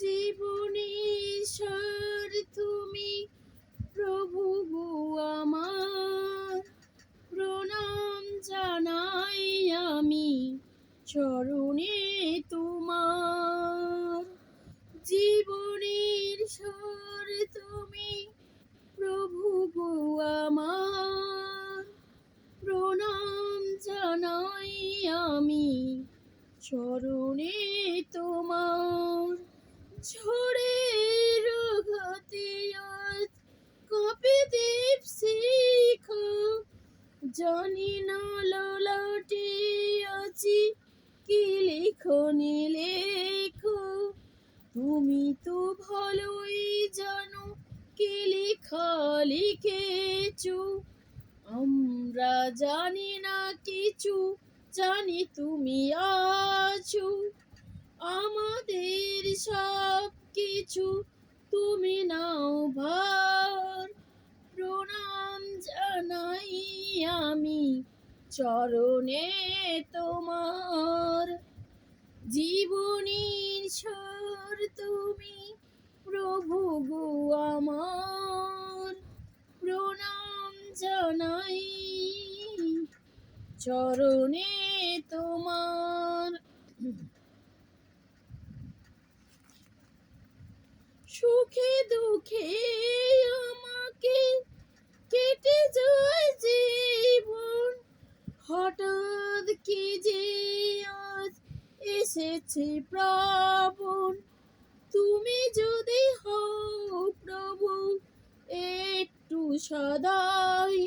জীবনেশ্বর তুমি প্রভু গো আমার, প্রণাম জানাই আমি চরণে তোমার। জীবনের স্বর তুমি প্রভু গো আমার, প্রণাম জানাই আমি চরণে তোমার। ঝড়ের ঘাতে আজ কাঁপে দীপ শিখা, জানি না ললাটে আছি কি লিখনে লেখো। তুমি তো ভালোই জানো কি লেখা লিখেছো, আমরা জানি না কিছু, জানি তুমি আছো। আমাদের সব কিছু তুমি নাও ভার, প্রণাম জানাই আমি চরণে তোমার। জীবনের স্বর তুমি প্রভু গো আমার, প্রণাম জানাই চরণে তোমার। সুখে দুঃখে আমাকে কেটে যায় জীবন, হঠাৎ কি যে আজ এসেছে প্রাবণ। তুমি যদি হও প্রভু একটু সদয়,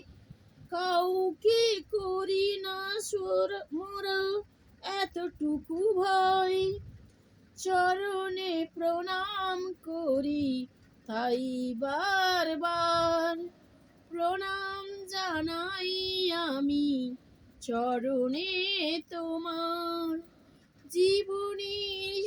কাউকে করি না মোরা এতটুকু ভয়। চরণে প্রণাম করি তাই বারবার, প্রণাম জানাই আমি চরণে তোমার। জীবনের